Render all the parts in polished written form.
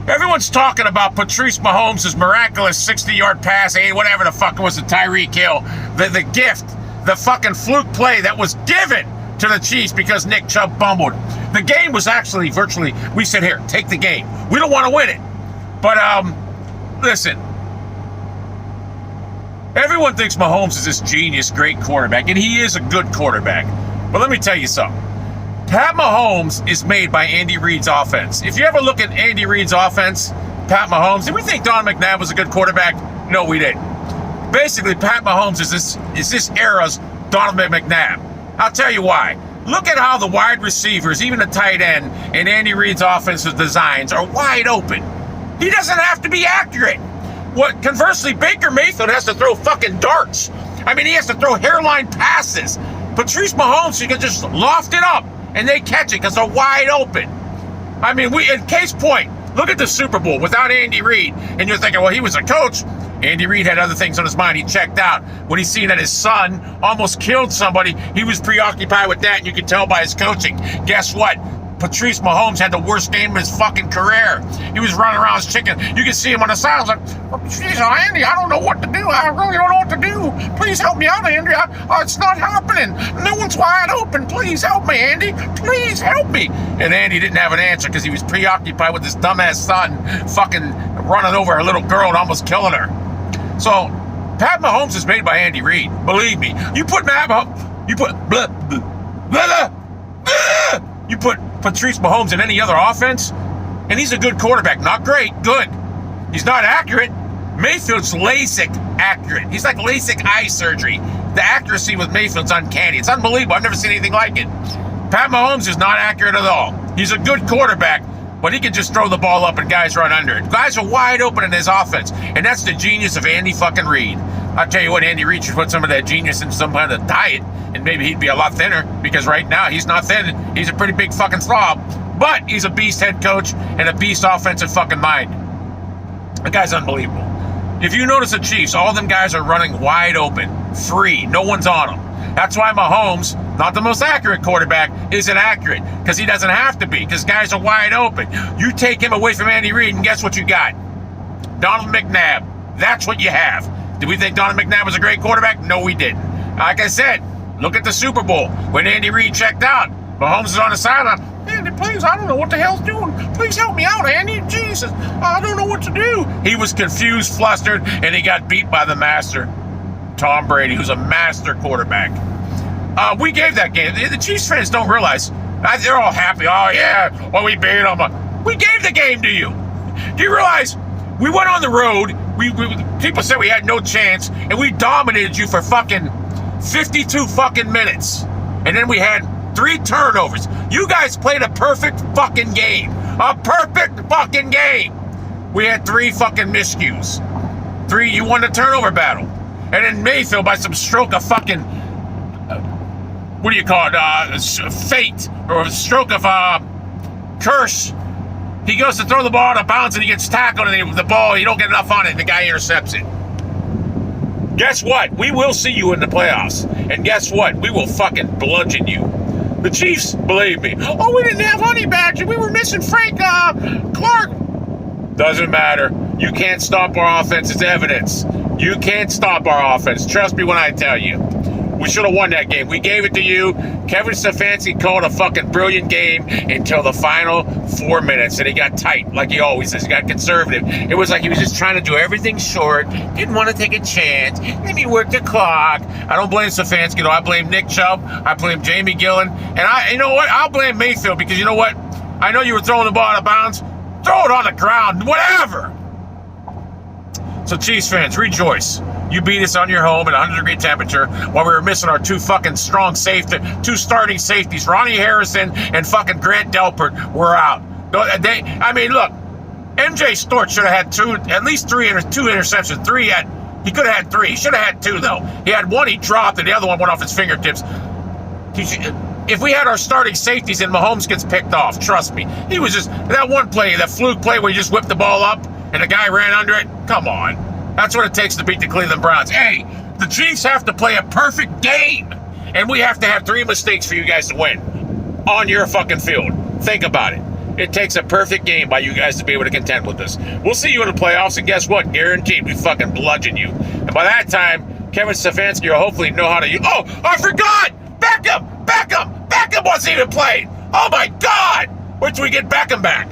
Everyone's talking about Patrice Mahomes' miraculous 60-yard pass, whatever the fuck it was, the Tyreek Hill, the gift, the fucking fluke play that was given to the Chiefs because Nick Chubb bumbled. The game was actually virtually, we said, here, take the game. We don't want to win it. But, listen, everyone thinks Mahomes is this genius, great quarterback, and he is a good quarterback. But let me tell you something. Pat Mahomes is made by Andy Reid's offense. If you ever look at Andy Reid's offense, Pat Mahomes, did we think Don McNabb was a good quarterback? No, we didn't. Basically, Pat Mahomes is this era's Donovan McNabb. I'll tell you why. Look at how the wide receivers, even the tight end, in Andy Reid's offensive designs are wide open. He doesn't have to be accurate. Conversely, Baker Mayfield has to throw fucking darts. I mean, he has to throw hairline passes. Patrice Mahomes, he can just loft it up and they catch it because they're wide open. I mean, in case point, look at the Super Bowl without Andy Reid. And you're thinking, well, he was a coach. Andy Reid had other things on his mind. He checked out. When he seen that his son almost killed somebody, he was preoccupied with that, and you could tell by his coaching. Guess what? Patrice Mahomes had the worst game of his fucking career. He was running around as chicken. You can see him on the side. I was like, geez, Andy, I don't know what to do. I really don't know what to do. Please help me out, Andy. It's not happening. No one's wide open. Please help me, Andy. Please help me. And Andy didn't have an answer because he was preoccupied with his dumbass son fucking running over a little girl and almost killing her. So, Pat Mahomes is made by Andy Reid. Believe me. You put you put Patrice Mahomes in any other offense, and he's a good quarterback. Not great, good. He's not accurate. Mayfield's LASIK accurate. He's like LASIK eye surgery. The accuracy with Mayfield's uncanny. It's unbelievable. I've never seen anything like it. Pat Mahomes is not accurate at all. He's a good quarterback, but he can just throw the ball up and guys run under it. Guys are wide open in his offense, and that's the genius of Andy fucking Reid. I'll tell you what, Andy Reid should put some of that genius in some kind of diet, and maybe he'd be a lot thinner, because right now he's not thin. He's a pretty big fucking slob, but he's a beast head coach and a beast offensive fucking mind. The guy's unbelievable. If you notice the Chiefs, all them guys are running wide open, free, no one's on them. That's why Mahomes, not the most accurate quarterback, isn't accurate, because he doesn't have to be, because guys are wide open. You take him away from Andy Reid, and guess what you got? Donald McNabb. That's what you have. Did we think Donald McNabb was a great quarterback? No, we didn't. Like I said, look at the Super Bowl. When Andy Reid checked out, Mahomes is on the sideline. Andy, please, I don't know what the hell's doing. Please help me out, Andy. Jesus, I don't know what to do. He was confused, flustered, and he got beat by the master, Tom Brady, who's a master quarterback. We gave that game. The Chiefs fans don't realize. They're all happy. Oh, yeah, well, we beat them. We gave the game to you. Do you realize we went on the road? People said we had no chance, and we dominated you for fucking 52 fucking minutes. And then we had 3 turnovers. You guys played a perfect fucking game. A perfect fucking game. We had 3 fucking miscues. 3, you won the turnover battle. And then Mayfield, by some stroke of fucking, what do you call it, fate, or a stroke of curse, he goes to throw the ball out of bounds and he gets tackled, and the ball, you don't get enough on it, and the guy intercepts it. Guess what? We will see you in the playoffs. And guess what? We will fucking bludgeon you. The Chiefs, believe me. Oh, we didn't have Honey Badger. We were missing Frank Clark. Doesn't matter. You can't stop our offense. It's evidence. You can't stop our offense. Trust me when I tell you. We should have won that game. We gave it to you. Kevin Stefanski called a fucking brilliant game until the final 4 minutes, and he got tight, like he always does. He got conservative. It was like he was just trying to do everything short, didn't want to take a chance. Let me work the clock. I don't blame Stefanski, though. I blame Nick Chubb. I blame Jamie Gillen. And you know what? I'll blame Mayfield, because you know what? I know you were throwing the ball out of bounds. Throw it on the ground. Whatever. So, Chiefs fans, rejoice. You beat us on your home at 100-degree temperature while we were missing our 2 fucking strong safety, 2 starting safeties. Ronnie Harrison and fucking Grant Delpert were out. I mean, look, MJ Stewart should have had at least 2 interceptions. He could have had 3. He should have had 2, though. He had 1 he dropped, and the other one went off his fingertips. If we had our starting safeties and Mahomes gets picked off, trust me. He was just, that one play, that fluke play where he just whipped the ball up and the guy ran under it, come on. That's what it takes to beat the Cleveland Browns. Hey, the Chiefs have to play a perfect game, and we have to have 3 mistakes for you guys to win on your fucking field. Think about it. It takes a perfect game by you guys to be able to contend with us. We'll see you in the playoffs, and guess what? Guaranteed, we fucking bludgeon you. And by that time, Kevin Stefanski will hopefully know how to use... Oh, I forgot! Beckham wasn't even playing! Oh my God! Wait till we get Beckham back.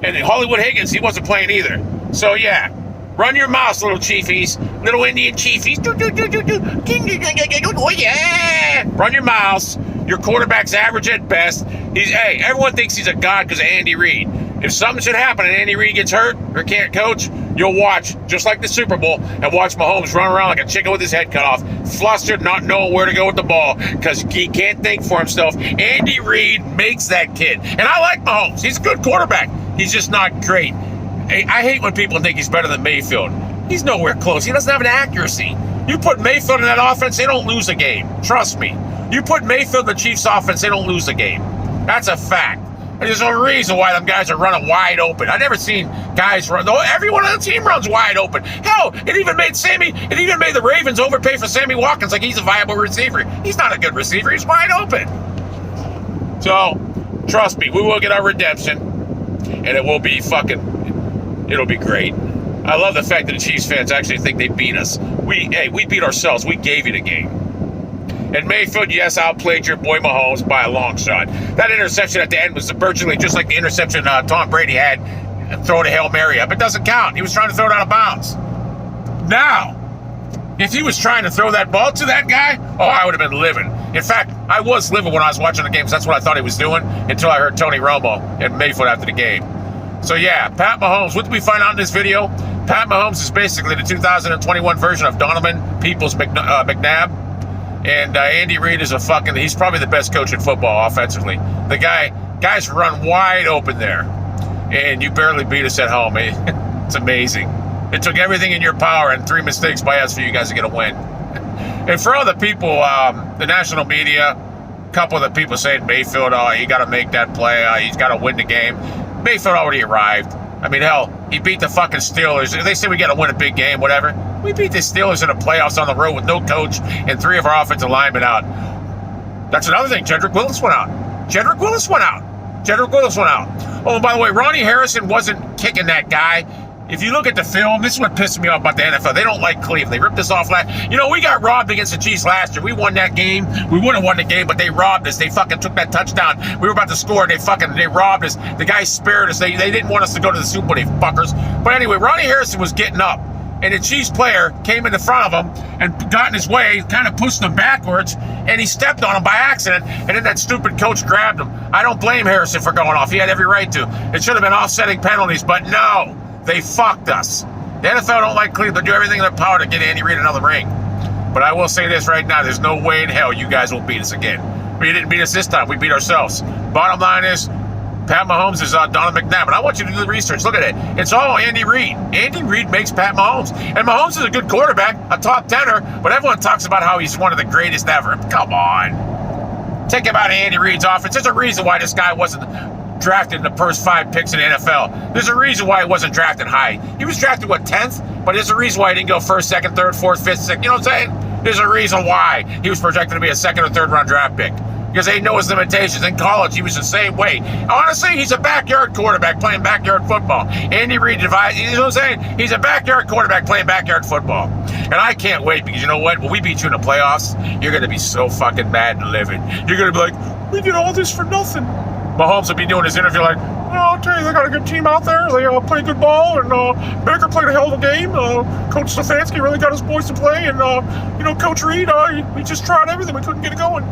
And Hollywood Higgins, he wasn't playing either. So yeah, run your mouths, little chiefies. Little Indian chiefies. Oh yeah! Run your mouths. Your quarterback's average at best. Hey, everyone thinks he's a god because of Andy Reid. If something should happen and Andy Reid gets hurt or can't coach, you'll watch, just like the Super Bowl, and watch Mahomes run around like a chicken with his head cut off, flustered, not knowing where to go with the ball because he can't think for himself. Andy Reid makes that kid. And I like Mahomes. He's a good quarterback. He's just not great. I hate when people think he's better than Mayfield. He's nowhere close. He doesn't have an accuracy. You put Mayfield in that offense, they don't lose a game. Trust me. You put Mayfield in the Chiefs offense, they don't lose a game. That's a fact. And there's a reason why them guys are running wide open. I've never seen guys run. Everyone on the team runs wide open. Hell, it even made the Ravens overpay for Sammy Watkins like he's a viable receiver. He's not a good receiver. He's wide open. So, trust me, we will get our redemption. And it will be it'll be great. I love the fact that the Chiefs fans actually think they beat us. We beat ourselves. We gave you the game. And Mayfield, yes, outplayed your boy Mahomes by a long shot. That interception at the end was virtually just like the interception Tom Brady had throwing a Hail Mary up. It doesn't count. He was trying to throw it out of bounds. Now, if he was trying to throw that ball to that guy, I would have been living. In fact, I was living when I was watching the games. That's what I thought he was doing until I heard Tony Romo and Mayfield after the game. So yeah, Pat Mahomes, what did we find out in this video? Pat Mahomes is basically the 2021 version of Donovan Peoples-McNabb. And Andy Reid is he's probably the best coach in football offensively. The guys run wide open there. And you barely beat us at home. It's amazing. It took everything in your power and 3 mistakes by us for you guys to get a win. And for all the people, the national media, a couple of the people saying Mayfield, you got to make that play. He's got to win the game. Mayfield already arrived. I mean, hell, he beat the fucking Steelers. They say we got to win a big game, whatever. We beat the Steelers in the playoffs on the road with no coach and 3 of our offensive linemen out. That's another thing. Jedrick Willis went out. Oh, and by the way, Ronnie Harrison wasn't kicking that guy. If you look at the film, this is what pisses me off about the NFL. They don't like Cleveland. They ripped us off last. We got robbed against the Chiefs last year. We won that game. We would have won the game, but they robbed us. They fucking took that touchdown. We were about to score. They robbed us. The guys spared us. They didn't want us to go to the Super Bowl, they fuckers. But anyway, Ronnie Harrison was getting up, and the Chiefs player came in front of him and got in his way, kind of pushed him backwards, and he stepped on him by accident, and then that stupid coach grabbed him. I don't blame Harrison for going off. He had every right to. It should have been offsetting penalties, but no. They fucked us. The NFL don't like Cleveland. They do everything in their power to get Andy Reid another ring. But I will say this right now. There's no way in hell you guys will beat us again. We didn't beat us this time. We beat ourselves. Bottom line is, Pat Mahomes is Donovan McNabb. And I want you to do the research. Look at it. It's all Andy Reid. Andy Reid makes Pat Mahomes. And Mahomes is a good quarterback, a top tenor, but everyone talks about how he's one of the greatest ever. Come on. Take him out of Andy Reid's offense. There's a reason why this guy wasn't drafted in the first 5 picks in the NFL. There's a reason why he wasn't drafted high. He was drafted, 10th? But there's a reason why he didn't go 1st, 2nd, 3rd, 4th, 5th, 6th. You know what I'm saying? There's a reason why he was projected to be a 2nd or 3rd round draft pick. Because they know his limitations. In college, he was the same way. Honestly, he's a backyard quarterback playing backyard football. Andy Reid you know what I'm saying? He's a backyard quarterback playing backyard football. And I can't wait, because you know what? When we beat you in the playoffs, you're going to be so fucking mad and livid. You're going to be like, we did all this for nothing. Mahomes will be doing his interview like, I'll tell you, they got a good team out there. They play good ball, and Baker played a hell of a game. Coach Stefanski really got his boys to play, and Coach Reid, we just tried everything. We couldn't get it going.